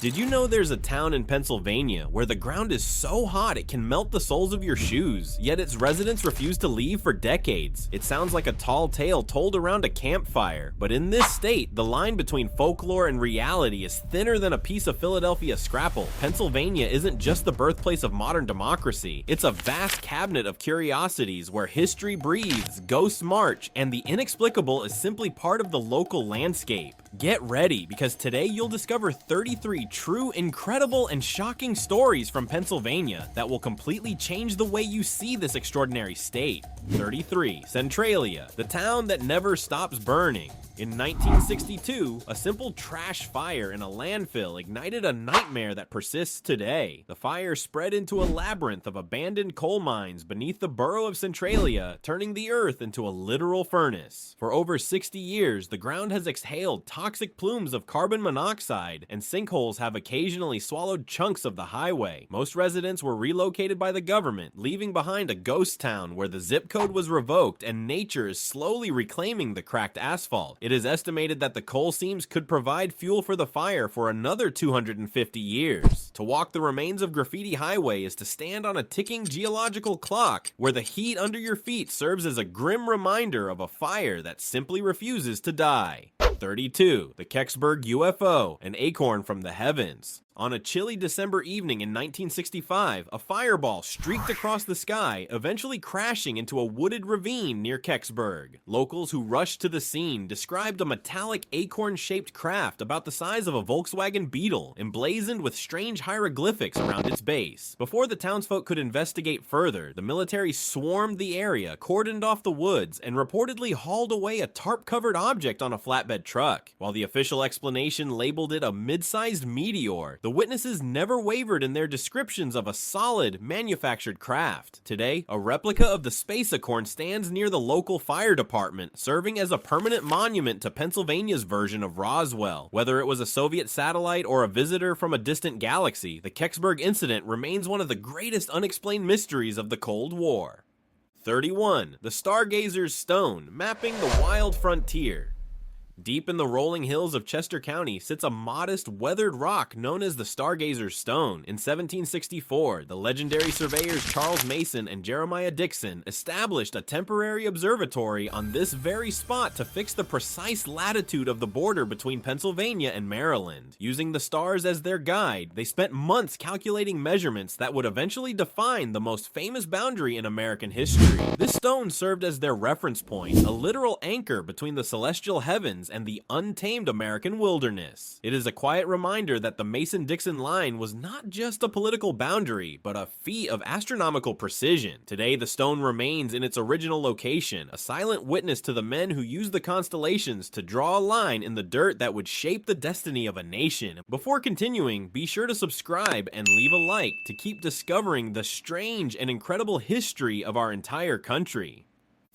Did you know there's a town in Pennsylvania where the ground is so hot it can melt the soles of your shoes, yet its residents refuse to leave for decades? It sounds like a tall tale told around a campfire, but in this state, the line between folklore and reality is thinner than a piece of Philadelphia scrapple. Pennsylvania isn't just the birthplace of modern democracy, it's a vast cabinet of curiosities where history breathes, ghosts march, and the inexplicable is simply part of the local landscape. Get ready, because today you'll discover 33 true, incredible, and shocking stories from Pennsylvania that will completely change the way you see this extraordinary state. 33. Centralia, the town that never stops burning. In 1962, a simple trash fire in a landfill ignited a nightmare that persists today. The fire spread into a labyrinth of abandoned coal mines beneath the borough of Centralia, turning the earth into a literal furnace. For over 60 years, the ground has exhaled toxic plumes of carbon monoxide, and sinkholes have occasionally swallowed chunks of the highway. Most residents were relocated by the government, leaving behind a ghost town where the zip code was revoked and nature is slowly reclaiming the cracked asphalt. It is estimated that the coal seams could provide fuel for the fire for another 250 years. To walk the remains of Graffiti Highway is to stand on a ticking geological clock, where the heat under your feet serves as a grim reminder of a fire that simply refuses to die. 32. The Kecksburg UFO, an acorn from the heavens. On a chilly December evening in 1965, a fireball streaked across the sky, eventually crashing into a wooded ravine near Kecksburg. Locals who rushed to the scene described a metallic acorn-shaped craft about the size of a Volkswagen Beetle, emblazoned with strange hieroglyphics around its base. Before the townsfolk could investigate further, the military swarmed the area, cordoned off the woods, and reportedly hauled away a tarp-covered object on a flatbed truck. While the official explanation labeled it a mid-sized meteor, the witnesses never wavered in their descriptions of a solid, manufactured craft. Today, a replica of the space acorn stands near the local fire department, serving as a permanent monument to Pennsylvania's version of Roswell. Whether it was a Soviet satellite or a visitor from a distant galaxy, the Kecksburg incident remains one of the greatest unexplained mysteries of the Cold War. 31. The Stargazer's Stone, mapping the wild frontier. Deep in the rolling hills of Chester County sits a modest, weathered rock known as the Stargazer's Stone. In 1764, the legendary surveyors Charles Mason and Jeremiah Dixon established a temporary observatory on this very spot to fix the precise latitude of the border between Pennsylvania and Maryland. Using the stars as their guide, they spent months calculating measurements that would eventually define the most famous boundary in American history. This stone served as their reference point, a literal anchor between the celestial heavens and the untamed American wilderness. It is a quiet reminder that the Mason-Dixon line was not just a political boundary, but a feat of astronomical precision. Today, the stone remains in its original location, a silent witness to the men who used the constellations to draw a line in the dirt that would shape the destiny of a nation. Before continuing, be sure to subscribe and leave a like to keep discovering the strange and incredible history of our entire country.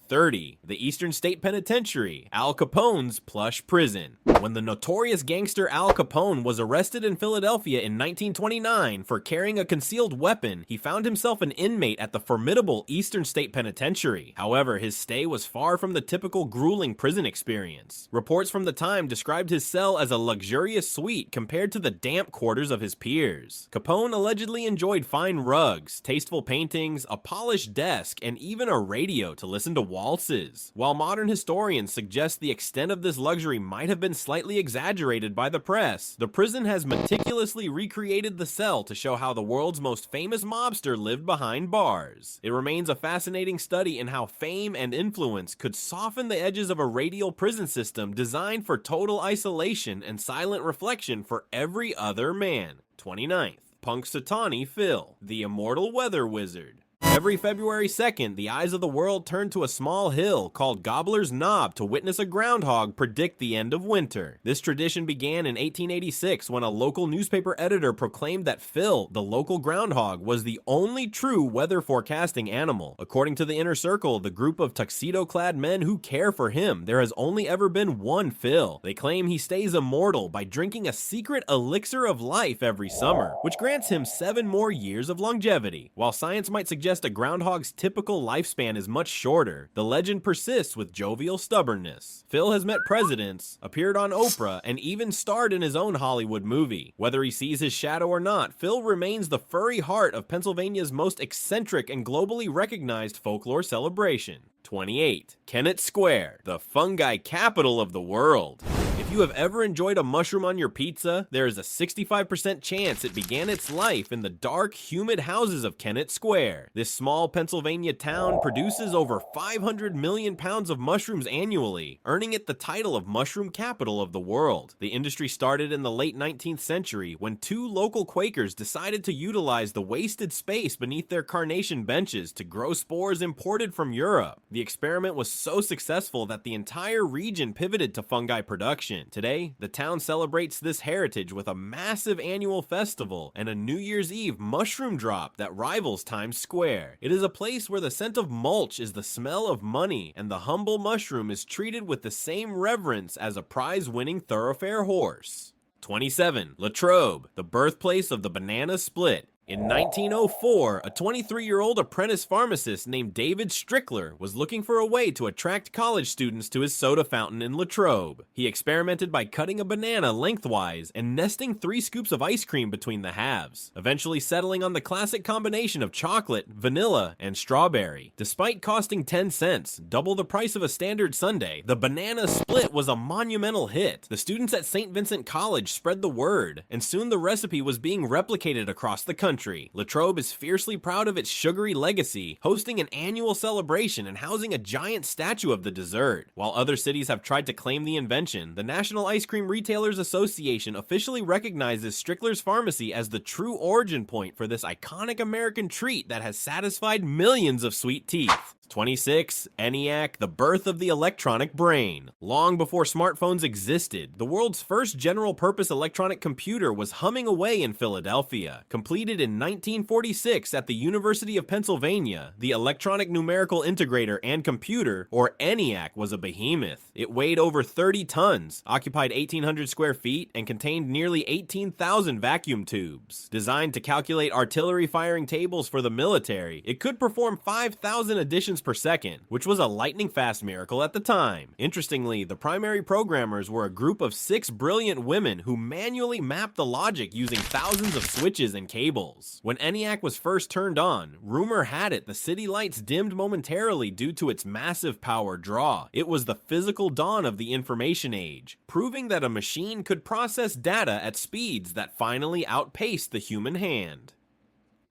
30. The Eastern State Penitentiary, Al Capone's plush prison. When the notorious gangster Al Capone was arrested in Philadelphia in 1929 for carrying a concealed weapon, he found himself an inmate at the formidable Eastern State Penitentiary. However, his stay was far from the typical grueling prison experience. Reports from the time described his cell as a luxurious suite compared to the damp quarters of his peers. Capone allegedly enjoyed fine rugs, tasteful paintings, a polished desk, and even a radio to listen to waltzes. While modern historians suggest the extent of this luxury might have been slightly exaggerated by the press, the prison has meticulously recreated the cell to show how the world's most famous mobster lived behind bars. It remains a fascinating study in how fame and influence could soften the edges of a radial prison system designed for total isolation and silent reflection for every other man. 29th. Punxsutawney Phil, the immortal weather wizard. Every February 2nd, the eyes of the world turn to a small hill called Gobbler's Knob to witness a groundhog predict the end of winter. This tradition began in 1886 when a local newspaper editor proclaimed that Phil, the local groundhog, was the only true weather forecasting animal. According to the Inner Circle, the group of tuxedo-clad men who care for him, there has only ever been one Phil. They claim he stays immortal by drinking a secret elixir of life every summer, which grants him 7 more years of longevity. While science might suggest a groundhog's typical lifespan is much shorter, the legend persists with jovial stubbornness. Phil has met presidents, appeared on Oprah, and even starred in his own Hollywood movie. Whether he sees his shadow or not, Phil remains the furry heart of Pennsylvania's most eccentric and globally recognized folklore celebration. 28. Kennett Square, the fungi capital of the world. If you have ever enjoyed a mushroom on your pizza, there is a 65% chance it began its life in the dark, humid houses of Kennett Square. This small Pennsylvania town produces over 500 million pounds of mushrooms annually, earning it the title of mushroom capital of the world. The industry started in the late 19th century when two local Quakers decided to utilize the wasted space beneath their carnation benches to grow spores imported from Europe. The experiment was so successful that the entire region pivoted to fungi production. Today, the town celebrates this heritage with a massive annual festival and a New Year's Eve mushroom drop that rivals Times Square. It is a place where the scent of mulch is the smell of money, and the humble mushroom is treated with the same reverence as a prize-winning thoroughfare horse. 27. Latrobe, the birthplace of the banana split. In 1904, a 23-year-old apprentice pharmacist named David Strickler was looking for a way to attract college students to his soda fountain in Latrobe. He experimented by cutting a banana lengthwise and nesting 3 scoops of ice cream between the halves, eventually settling on the classic combination of chocolate, vanilla, and strawberry. Despite costing 10 cents, double the price of a standard sundae, the banana split was a monumental hit. The students at St. Vincent College spread the word, and soon the recipe was being replicated across the country. Latrobe is fiercely proud of its sugary legacy, hosting an annual celebration and housing a giant statue of the dessert. While other cities have tried to claim the invention, the National Ice Cream Retailers Association officially recognizes Strickler's Pharmacy as the true origin point for this iconic American treat that has satisfied millions of sweet teeth. 26. ENIAC, the birth of the electronic brain. Long before smartphones existed, the world's first general-purpose electronic computer was humming away in Philadelphia. Completed in 1946 at the University of Pennsylvania, the Electronic Numerical Integrator and Computer, or ENIAC, was a behemoth. It weighed over 30 tons, occupied 1,800 square feet, and contained nearly 18,000 vacuum tubes. Designed to calculate artillery firing tables for the military, it could perform 5,000 additions per second, which was a lightning-fast miracle at the time. Interestingly, the primary programmers were a group of 6 brilliant women who manually mapped the logic using thousands of switches and cables. When ENIAC was first turned on, rumor had it the city lights dimmed momentarily due to its massive power draw. It was the physical dawn of the information age, proving that a machine could process data at speeds that finally outpaced the human hand.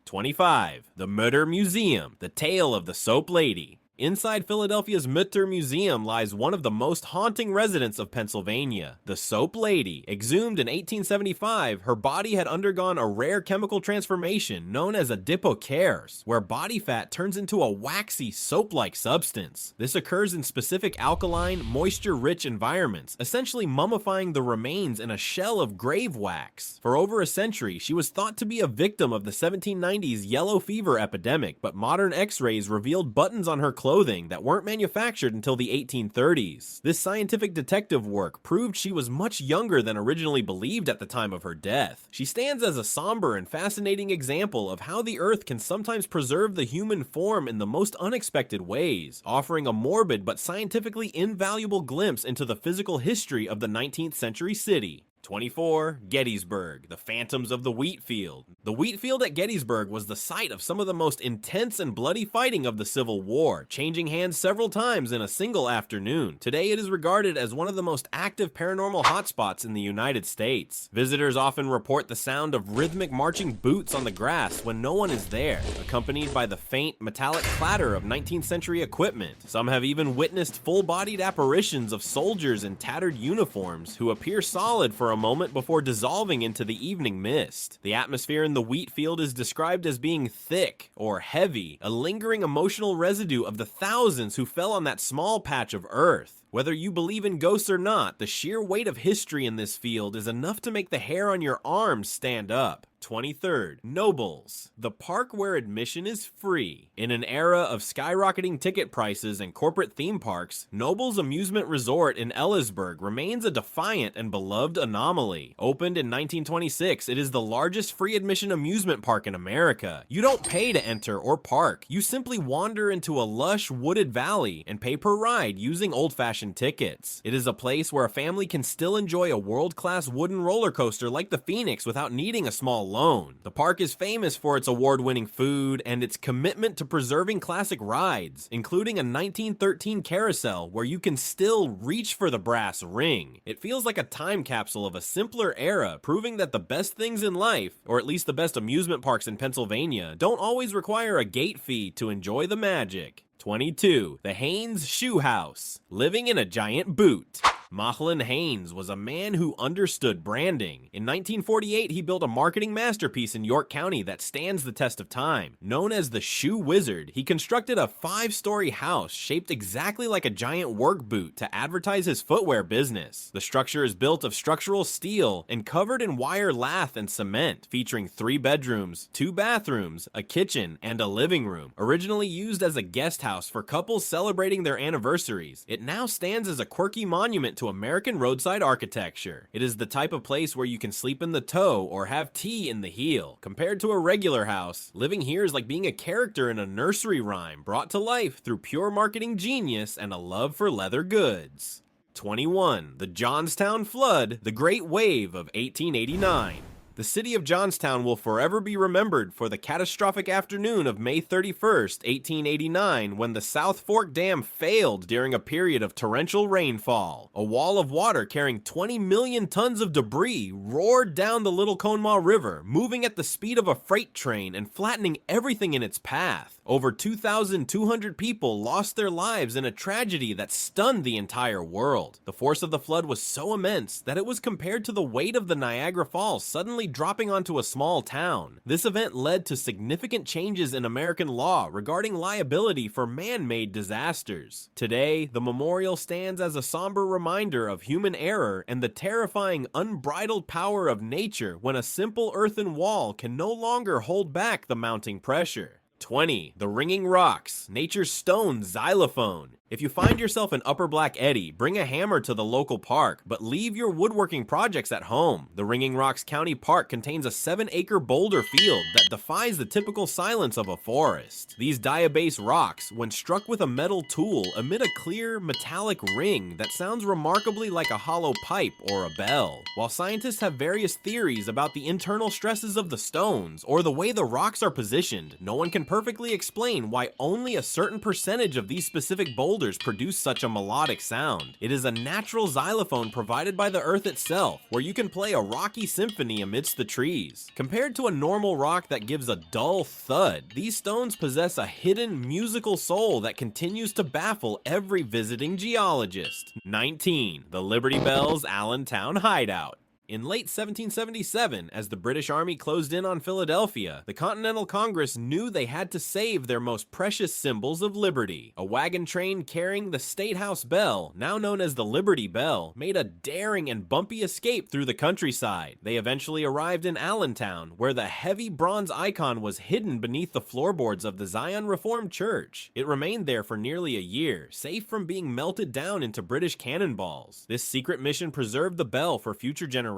25. The Mutter Museum, the tale of the Soap Lady. Inside Philadelphia's Mutter Museum lies one of the most haunting residents of Pennsylvania, the Soap Lady. Exhumed in 1875, her body had undergone a rare chemical transformation known as adipocaris, where body fat turns into a waxy, soap-like substance. This occurs in specific alkaline, moisture-rich environments, essentially mummifying the remains in a shell of grave wax. For over a century, she was thought to be a victim of the 1790s yellow fever epidemic, but modern x-rays revealed buttons on her clothing that weren't manufactured until the 1830s. This scientific detective work proved she was much younger than originally believed at the time of her death. She stands as a somber and fascinating example of how the earth can sometimes preserve the human form in the most unexpected ways, offering a morbid but scientifically invaluable glimpse into the physical history of the 19th century city. 24. Gettysburg, the Phantoms of the Wheat Field. The wheat field at Gettysburg was the site of some of the most intense and bloody fighting of the Civil War, changing hands several times in a single afternoon. Today it is regarded as one of the most active paranormal hotspots in the United States. Visitors often report the sound of rhythmic marching boots on the grass when no one is there, accompanied by the faint metallic clatter of 19th century equipment. Some have even witnessed full-bodied apparitions of soldiers in tattered uniforms who appear solid for a moment before dissolving into the evening mist. The atmosphere in the wheat field is described as being thick or heavy, a lingering emotional residue of the thousands who fell on that small patch of earth. Whether you believe in ghosts or not, the sheer weight of history in this field is enough to make the hair on your arms stand up. 23rd, Nobles, the park where admission is free. In an era of skyrocketing ticket prices and corporate theme parks, Nobles Amusement Resort in Ellisburg remains a defiant and beloved anomaly. Opened in 1926, it is the largest free admission amusement park in America. You don't pay to enter or park, you simply wander into a lush wooded valley and pay per ride using old-fashioned tickets. It is a place where a family can still enjoy a world-class wooden roller coaster like the Phoenix without needing a small loan. The park is famous for its award-winning food and its commitment to preserving classic rides, including a 1913 carousel where you can still reach for the brass ring. It feels like a time capsule of a simpler era, proving that the best things in life, or at least the best amusement parks in Pennsylvania, don't always require a gate fee to enjoy the magic. 22. The Haynes Shoe House, living in a giant boot. Machlin Haynes was a man who understood branding. In 1948, he built a marketing masterpiece in York County that stands the test of time. Known as the Shoe Wizard, he constructed a 5-story house shaped exactly like a giant work boot to advertise his footwear business. The structure is built of structural steel and covered in wire lath and cement, featuring 3 bedrooms, 2 bathrooms, a kitchen, and a living room. Originally used as a guest house for couples celebrating their anniversaries, it now stands as a quirky monument to American roadside architecture. It is the type of place where you can sleep in the toe or have tea in the heel. Compared to a regular house, living here is like being a character in a nursery rhyme brought to life through pure marketing genius and a love for leather goods. 21. The Johnstown Flood, the Great Wave of 1889. The city of Johnstown will forever be remembered for the catastrophic afternoon of May 31st, 1889, when the South Fork Dam failed during a period of torrential rainfall. A wall of water carrying 20 million tons of debris roared down the Little Conemaugh River, moving at the speed of a freight train and flattening everything in its path. Over 2,200 people lost their lives in a tragedy that stunned the entire world. The force of the flood was so immense that it was compared to the weight of the Niagara Falls suddenly dropping onto a small town. This event led to significant changes in American law regarding liability for man-made disasters. Today, the memorial stands as a somber reminder of human error and the terrifying, unbridled power of nature when a simple earthen wall can no longer hold back the mounting pressure. 20. The Ringing Rocks, nature's stone xylophone. If you find yourself in Upper Black Eddy, bring a hammer to the local park, but leave your woodworking projects at home. The Ringing Rocks County Park contains a 7-acre boulder field that defies the typical silence of a forest. These diabase rocks, when struck with a metal tool, emit a clear, metallic ring that sounds remarkably like a hollow pipe or a bell. While scientists have various theories about the internal stresses of the stones or the way the rocks are positioned, no one can perfectly explain why only a certain percentage of these specific boulders produce such a melodic sound. It is a natural xylophone provided by the earth itself, where you can play a rocky symphony amidst the trees. Compared to a normal rock that gives a dull thud, these stones possess a hidden musical soul that continues to baffle every visiting geologist. 19. The Liberty Bells Allentown Hideout. In late 1777, as the British Army closed in on Philadelphia, the Continental Congress knew they had to save their most precious symbols of liberty. A wagon train carrying the State House Bell, now known as the Liberty Bell, made a daring and bumpy escape through the countryside. They eventually arrived in Allentown, where the heavy bronze icon was hidden beneath the floorboards of the Zion Reformed Church. It remained there for nearly a year, safe from being melted down into British cannonballs. This secret mission preserved the bell for future generations,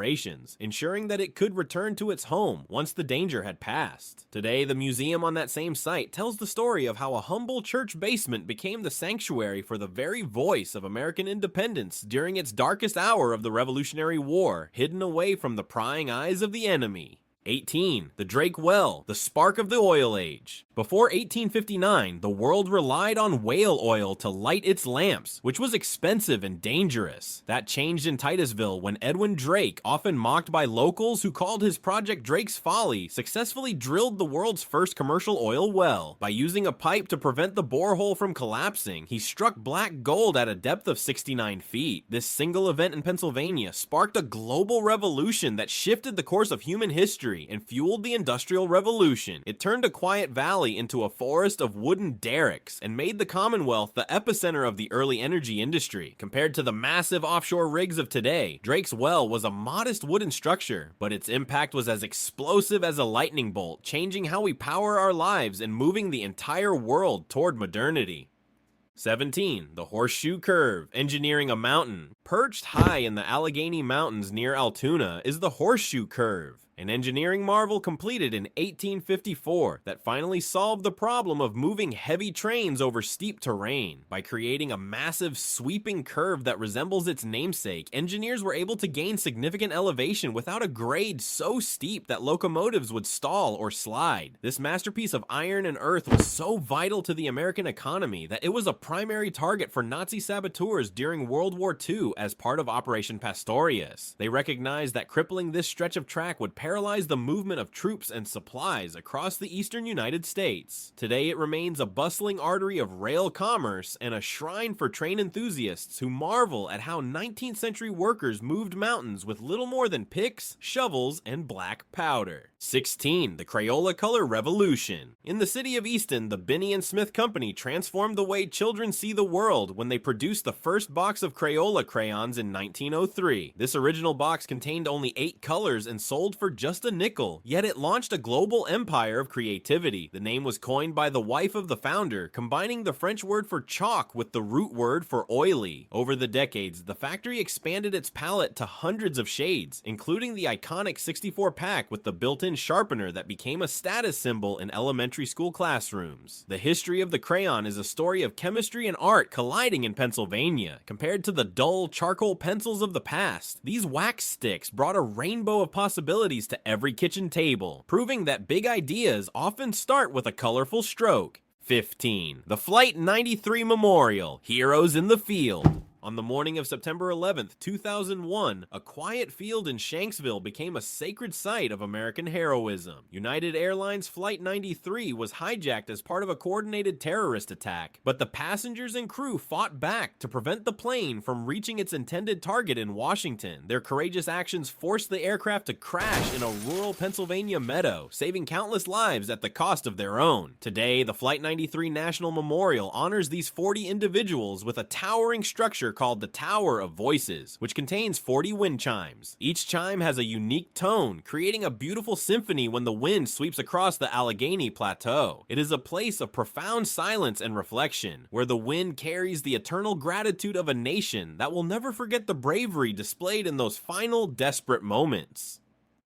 ensuring that it could return to its home once the danger had passed. Today, the museum on that same site tells the story of how a humble church basement became the sanctuary for the very voice of American independence during its darkest hour of the Revolutionary War, hidden away from the prying eyes of the enemy. 18. The Drake Well, the spark of the oil age. Before 1859, the world relied on whale oil to light its lamps, which was expensive and dangerous. That changed in Titusville when Edwin Drake, often mocked by locals who called his project Drake's Folly, successfully drilled the world's first commercial oil well. By using a pipe to prevent the borehole from collapsing, he struck black gold at a depth of 69 feet. This single event in Pennsylvania sparked a global revolution that shifted the course of human history. history and fueled the Industrial Revolution. It turned a quiet valley into a forest of wooden derricks and made the Commonwealth the epicenter of the early energy industry. Compared to the massive offshore rigs of today, Drake's Well was a modest wooden structure, but its impact was as explosive as a lightning bolt, changing how we power our lives and moving the entire world toward modernity. 17. The Horseshoe Curve. Engineering a mountain. Perched high in the Allegheny Mountains near Altoona is the Horseshoe Curve, an engineering marvel completed in 1854 that finally solved the problem of moving heavy trains over steep terrain. By creating a massive sweeping curve that resembles its namesake, engineers were able to gain significant elevation without a grade so steep that locomotives would stall or slide. This masterpiece of iron and earth was so vital to the American economy that it was a primary target for Nazi saboteurs during World War II as part of Operation Pastorius. They recognized that crippling this stretch of track would paralyze the movement of troops and supplies across the eastern United States. Today it remains a bustling artery of rail commerce and a shrine for train enthusiasts who marvel at how 19th century workers moved mountains with little more than picks, shovels, and black powder. 16. The Crayola Color Revolution. In the city of Easton, the Binney and Smith Company transformed the way children see the world when they produced the first box of Crayola crayons in 1903. This original box contained only 8 colors and sold for just a nickel, yet it launched a global empire of creativity. The name was coined by the wife of the founder, combining the French word for chalk with the root word for oily. Over the decades, the factory expanded its palette to hundreds of shades, including the iconic 64 pack with the built-in sharpener that became a status symbol in elementary school classrooms. The history of the crayon is a story of chemistry and art colliding in Pennsylvania. Compared to the dull charcoal pencils of the past, these wax sticks brought a rainbow of possibilities to every kitchen table, proving that big ideas often start with a colorful stroke. 15. The Flight 93 Memorial. Heroes in the Field. On the morning of September 11th, 2001, a quiet field in Shanksville became a sacred site of American heroism. United Airlines Flight 93 was hijacked as part of a coordinated terrorist attack, but the passengers and crew fought back to prevent the plane from reaching its intended target in Washington. Their courageous actions forced the aircraft to crash in a rural Pennsylvania meadow, saving countless lives at the cost of their own. Today, the Flight 93 National Memorial honors these 40 individuals with a towering structure called the Tower of Voices, which contains 40 wind chimes. Each chime has a unique tone, creating a beautiful symphony when the wind sweeps across the Allegheny Plateau. It is a place of profound silence and reflection, where the wind carries the eternal gratitude of a nation that will never forget the bravery displayed in those final desperate moments.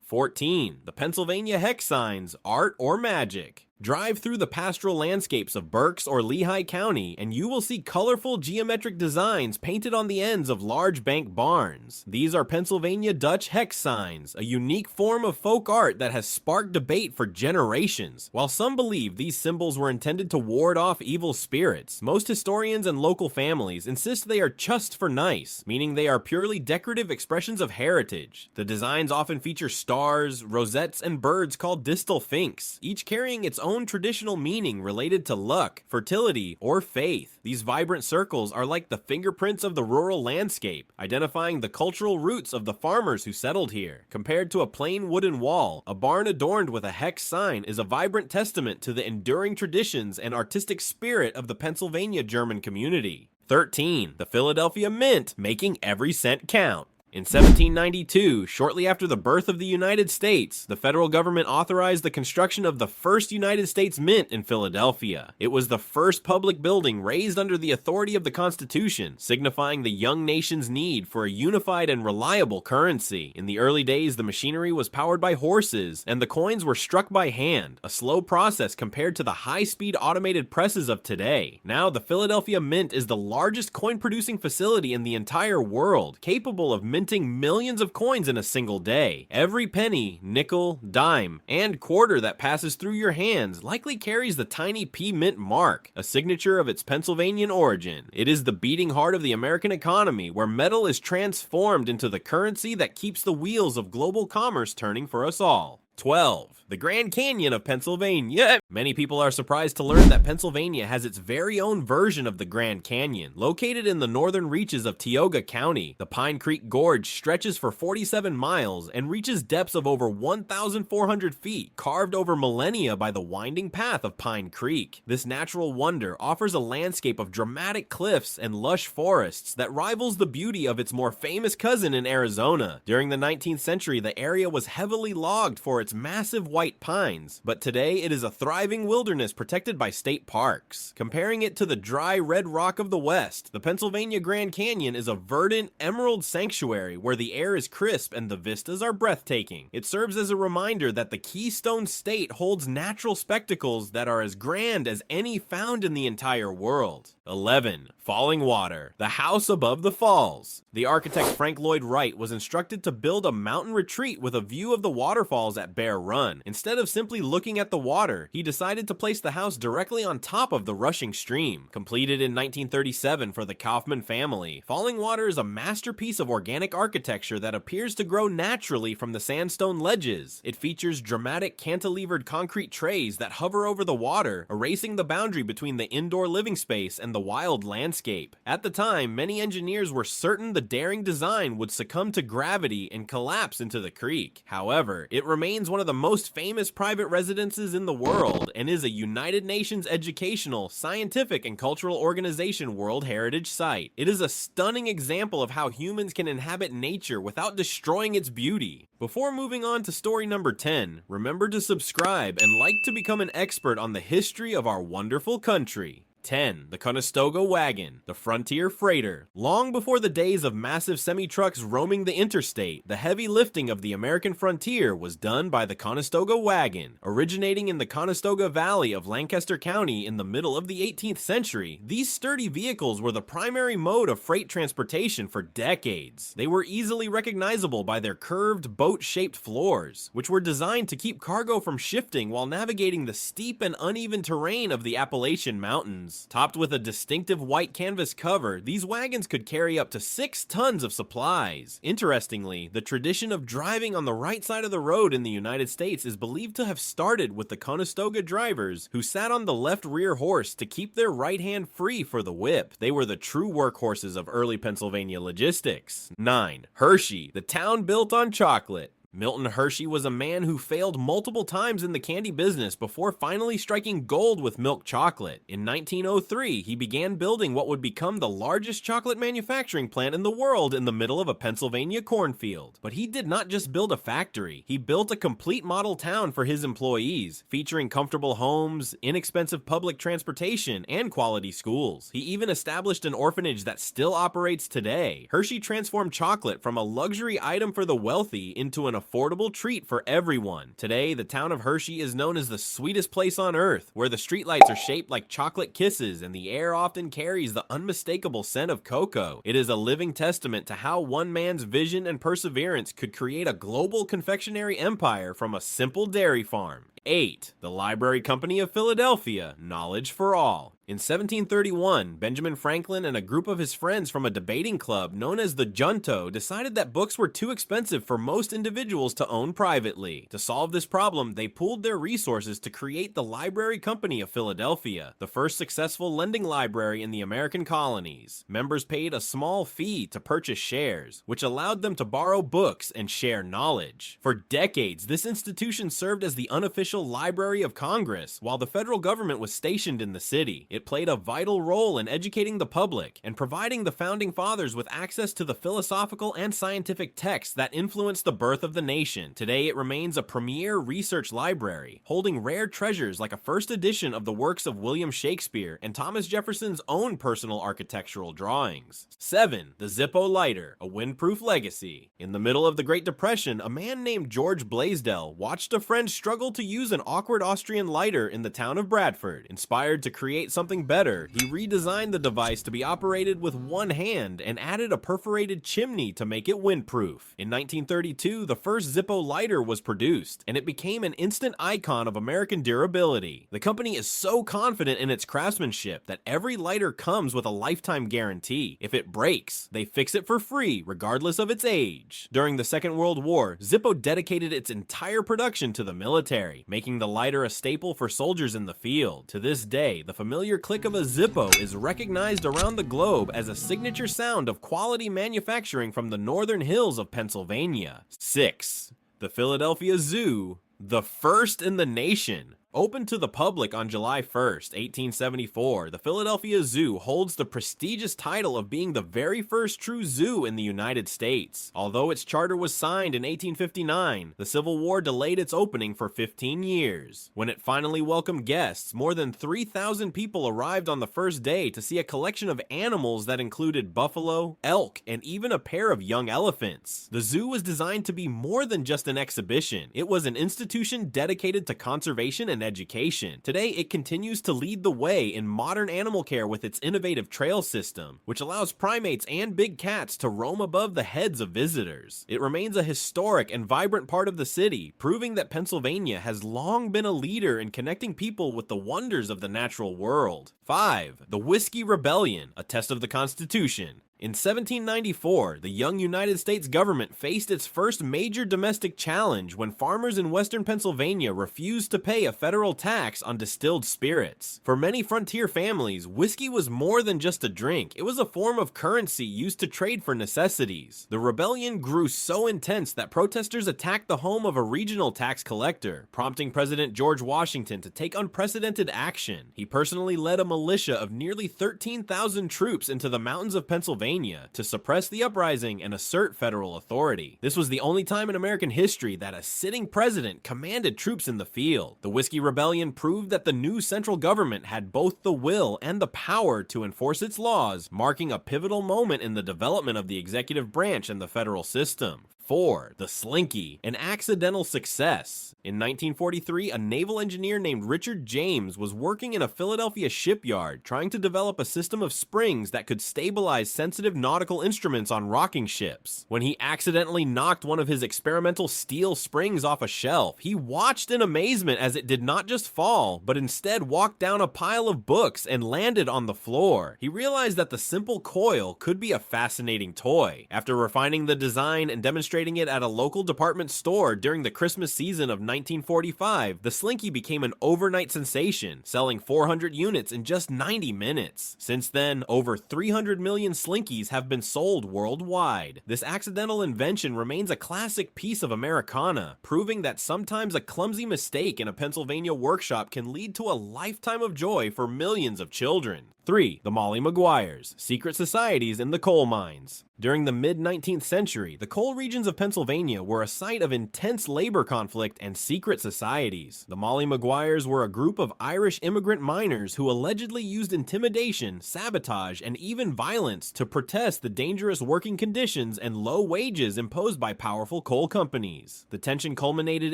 14. The Pennsylvania Hex Signs, Art or Magic. Drive through the pastoral landscapes of Berks or Lehigh County, and you will see colorful geometric designs painted on the ends of large bank barns. These are Pennsylvania Dutch hex signs, a unique form of folk art that has sparked debate for generations. While some believe these symbols were intended to ward off evil spirits, most historians and local families insist they are just for nice, meaning they are purely decorative expressions of heritage. The designs often feature stars, rosettes, and birds called distal finks, each carrying its own traditional meaning related to luck, fertility, or faith. These vibrant circles are like the fingerprints of the rural landscape, identifying the cultural roots of the farmers who settled here. Compared to a plain wooden wall, a barn adorned with a hex sign is a vibrant testament to the enduring traditions and artistic spirit of the Pennsylvania German community. 13. The Philadelphia Mint, making every cent count. In 1792, shortly after the birth of the United States, the federal government authorized the construction of the first United States Mint in Philadelphia. It was the first public building raised under the authority of the Constitution, signifying the young nation's need for a unified and reliable currency. In the early days, the machinery was powered by horses, and the coins were struck by hand, a slow process compared to the high-speed automated presses of today. Now, the Philadelphia Mint is the largest coin-producing facility in the entire world, capable of minting millions of coins in a single day. Every penny, nickel, dime, and quarter that passes through your hands likely carries the tiny P Mint mark, a signature of its Pennsylvanian origin. It is the beating heart of the American economy, where metal is transformed into the currency that keeps the wheels of global commerce turning for us all. 12. The Grand Canyon of Pennsylvania. Many people are surprised to learn that Pennsylvania has its very own version of the Grand Canyon. Located in the northern reaches of Tioga County, the Pine Creek Gorge stretches for 47 miles and reaches depths of over 1,400 feet, carved over millennia by the winding path of Pine Creek. This natural wonder offers a landscape of dramatic cliffs and lush forests that rivals the beauty of its more famous cousin in Arizona. During the 19th century, the area was heavily logged for its massive white pines, but today it is a thriving wilderness protected by state parks. Comparing it to the dry red rock of the West, the Pennsylvania Grand Canyon is a verdant emerald sanctuary where the air is crisp and the vistas are breathtaking. It serves as a reminder that the Keystone State holds natural spectacles that are as grand as any found in the entire world. 11. Falling Water, the house above the falls. The architect Frank Lloyd Wright was instructed to build a mountain retreat with a view of the waterfalls at Bear Run. Instead of simply looking at the water, he decided to place the house directly on top of the rushing stream. Completed in 1937 for the Kaufman family, Falling Water is a masterpiece of organic architecture that appears to grow naturally from the sandstone ledges. It features dramatic cantilevered concrete trays that hover over the water, erasing the boundary between the indoor living space and the wild landscape. At the time, many engineers were certain the daring design would succumb to gravity and collapse into the creek. However, it remains one of the most famous private residences in the world and is a United Nations Educational, Scientific, and Cultural Organization World Heritage Site. It is a stunning example of how humans can inhabit nature without destroying its beauty. Before moving on to story number 10, remember to subscribe and like to become an expert on the history of our wonderful country. 10. The Conestoga Wagon, the frontier freighter. Long before the days of massive semi-trucks roaming the interstate, the heavy lifting of the American frontier was done by the Conestoga Wagon. Originating in the Conestoga Valley of Lancaster County in the middle of the 18th century, these sturdy vehicles were the primary mode of freight transportation for decades. They were easily recognizable by their curved, boat-shaped floors, which were designed to keep cargo from shifting while navigating the steep and uneven terrain of the Appalachian Mountains. Topped with a distinctive white canvas cover, these wagons could carry up to 6 tons of supplies. Interestingly, the tradition of driving on the right side of the road in the United States is believed to have started with the Conestoga drivers, who sat on the left rear horse to keep their right hand free for the whip. They were the true workhorses of early Pennsylvania logistics. 9. Hershey, the town built on chocolate. Milton Hershey was a man who failed multiple times in the candy business before finally striking gold with milk chocolate. In 1903, he began building what would become the largest chocolate manufacturing plant in the world in the middle of a Pennsylvania cornfield. But he did not just build a factory, he built a complete model town for his employees, featuring comfortable homes, inexpensive public transportation, and quality schools. He even established an orphanage that still operates today. Hershey transformed chocolate from a luxury item for the wealthy into an affordable treat for everyone. Today, the town of Hershey is known as the sweetest place on earth, where the streetlights are shaped like chocolate kisses and the air often carries the unmistakable scent of cocoa. It is a living testament to how one man's vision and perseverance could create a global confectionery empire from a simple dairy farm. 8. The Library Company of Philadelphia, knowledge for all. In 1731, Benjamin Franklin and a group of his friends from a debating club known as the Junto decided that books were too expensive for most individuals to own privately. To solve this problem, they pooled their resources to create the Library Company of Philadelphia, the first successful lending library in the American colonies. Members paid a small fee to purchase shares, which allowed them to borrow books and share knowledge. For decades, this institution served as the unofficial Library of Congress, while the federal government was stationed in the city. It played a vital role in educating the public and providing the founding fathers with access to the philosophical and scientific texts that influenced the birth of the nation. Today, it remains a premier research library, holding rare treasures like a first edition of the works of William Shakespeare and Thomas Jefferson's own personal architectural drawings. 7. The Zippo lighter, a windproof legacy. In the middle of the Great Depression, a man named George Blaisdell watched a friend struggle to use an awkward Austrian lighter in the town of Bradford. Inspired to create something something better. He redesigned the device to be operated with one hand and added a perforated chimney to make it windproof. In 1932, the first Zippo lighter was produced, and it became an instant icon of American durability. The company is so confident in its craftsmanship that every lighter comes with a lifetime guarantee. If it breaks, they fix it for free, regardless of its age. During the Second World War, Zippo dedicated its entire production to the military, making the lighter a staple for soldiers in the field. To this day, the familiar click of a Zippo is recognized around the globe as a signature sound of quality manufacturing from the northern hills of Pennsylvania. 6. The Philadelphia Zoo, the first in the nation. Opened to the public on July 1st, 1874, the Philadelphia Zoo holds the prestigious title of being the very first true zoo in the United States. Although its charter was signed in 1859, the Civil War delayed its opening for 15 years. When it finally welcomed guests, more than 3,000 people arrived on the first day to see a collection of animals that included buffalo, elk, and even a pair of young elephants. The zoo was designed to be more than just an exhibition. It was an institution dedicated to conservation and education. Today, it continues to lead the way in modern animal care with its innovative trail system, which allows primates and big cats to roam above the heads of visitors. It remains a historic and vibrant part of the city, proving that Pennsylvania has long been a leader in connecting people with the wonders of the natural world. 5. The Whiskey Rebellion, a test of the Constitution. In 1794, the young United States government faced its first major domestic challenge when farmers in western Pennsylvania refused to pay a federal tax on distilled spirits. For many frontier families, whiskey was more than just a drink. It was a form of currency used to trade for necessities. The rebellion grew so intense that protesters attacked the home of a regional tax collector, prompting President George Washington to take unprecedented action. He personally led a militia of nearly 13,000 troops into the mountains of Pennsylvania to suppress the uprising and assert federal authority. This was the only time in American history that a sitting president commanded troops in the field. The Whiskey Rebellion proved that the new central government had both the will and the power to enforce its laws, marking a pivotal moment in the development of the executive branch and the federal system. 4. The Slinky, an accidental success. In 1943, a naval engineer named Richard James was working in a Philadelphia shipyard trying to develop a system of springs that could stabilize sensitive nautical instruments on rocking ships. When he accidentally knocked one of his experimental steel springs off a shelf, he watched in amazement as it did not just fall, but instead walked down a pile of books and landed on the floor. He realized that the simple coil could be a fascinating toy. After refining the design and demonstrating it at a local department store during the Christmas season of 1945, the Slinky became an overnight sensation, selling 400 units in just 90 minutes. Since then, over 300 million Slinkies have been sold worldwide. This accidental invention remains a classic piece of Americana, proving that sometimes a clumsy mistake in a Pennsylvania workshop can lead to a lifetime of joy for millions of children. 3. The Molly Maguires, secret societies in the coal mines. During the mid-19th century, the coal regions of Pennsylvania were a site of intense labor conflict and secret societies. The Molly Maguires were a group of Irish immigrant miners who allegedly used intimidation, sabotage, and even violence to protest the dangerous working conditions and low wages imposed by powerful coal companies. The tension culminated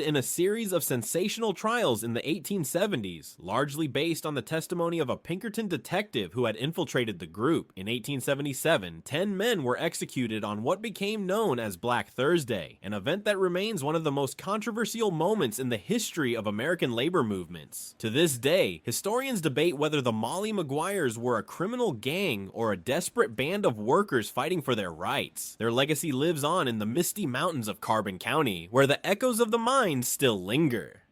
in a series of sensational trials in the 1870s, largely based on the testimony of a Pinkerton detective who had infiltrated the group. In 1877, 10 men were executed on what became known as Black Thursday, an event that remains one of the most controversial moments in the history of American labor movements. To this day, historians debate whether the Molly Maguires were a criminal gang or a desperate band of workers fighting for their rights. Their legacy lives on in the misty mountains of Carbon County, where the echoes of the mines still linger.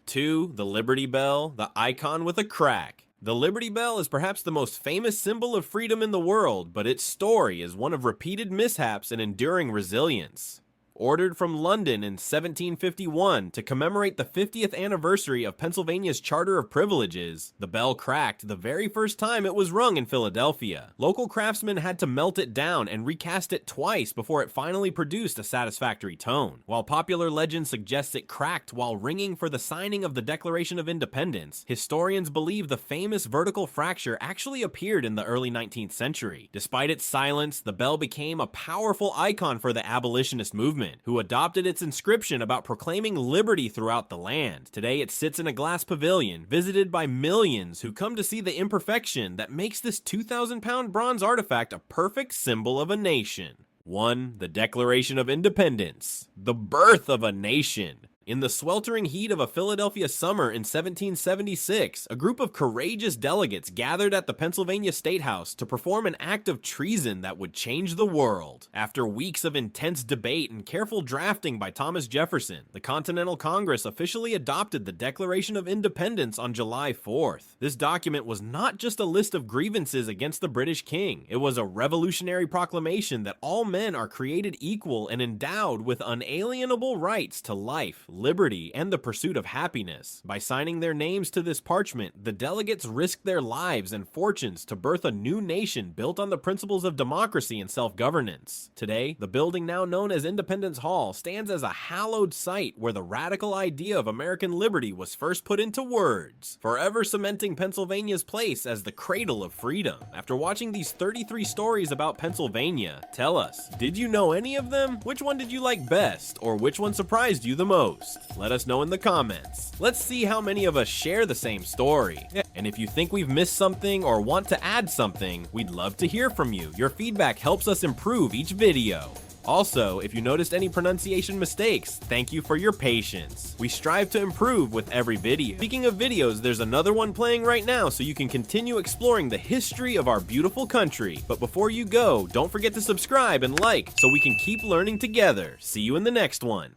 2. The Liberty Bell, the icon with a crack. The Liberty Bell is perhaps the most famous symbol of freedom in the world, but its story is one of repeated mishaps and enduring resilience. Ordered from London in 1751 to commemorate the 50th anniversary of Pennsylvania's Charter of Privileges, the bell cracked the very first time it was rung in Philadelphia. Local craftsmen had to melt it down and recast it twice before it finally produced a satisfactory tone. While popular legend suggests it cracked while ringing for the signing of the Declaration of Independence, historians believe the famous vertical fracture actually appeared in the early 19th century. Despite its silence, the bell became a powerful icon for the abolitionist movement. movement, who adopted its inscription about proclaiming liberty throughout the land. Today it sits in a glass pavilion, visited by millions who come to see the imperfection that makes this 2,000-pound bronze artifact a perfect symbol of a nation. 1. The Declaration of Independence. The birth of a nation. In the sweltering heat of a Philadelphia summer in 1776, a group of courageous delegates gathered at the Pennsylvania State House to perform an act of treason that would change the world. After weeks of intense debate and careful drafting by Thomas Jefferson, the Continental Congress officially adopted the Declaration of Independence on July 4th. This document was not just a list of grievances against the British king, it was a revolutionary proclamation that all men are created equal and endowed with unalienable rights to life, liberty, and the pursuit of happiness. By signing their names to this parchment, the delegates risked their lives and fortunes to birth a new nation built on the principles of democracy and self-governance. Today, the building now known as Independence Hall stands as a hallowed site where the radical idea of American liberty was first put into words, forever cementing Pennsylvania's place as the cradle of freedom. After watching these 33 stories about Pennsylvania, tell us, did you know any of them? Which one did you like best, or which one surprised you the most? Let us know in the comments. Let's see how many of us share the same story. And if you think we've missed something or want to add something, we'd love to hear from you. Your feedback helps us improve each video. Also, if you noticed any pronunciation mistakes, thank you for your patience. We strive to improve with every video. Speaking of videos, there's another one playing right now so you can continue exploring the history of our beautiful country. But before you go, don't forget to subscribe and like so we can keep learning together. See you in the next one.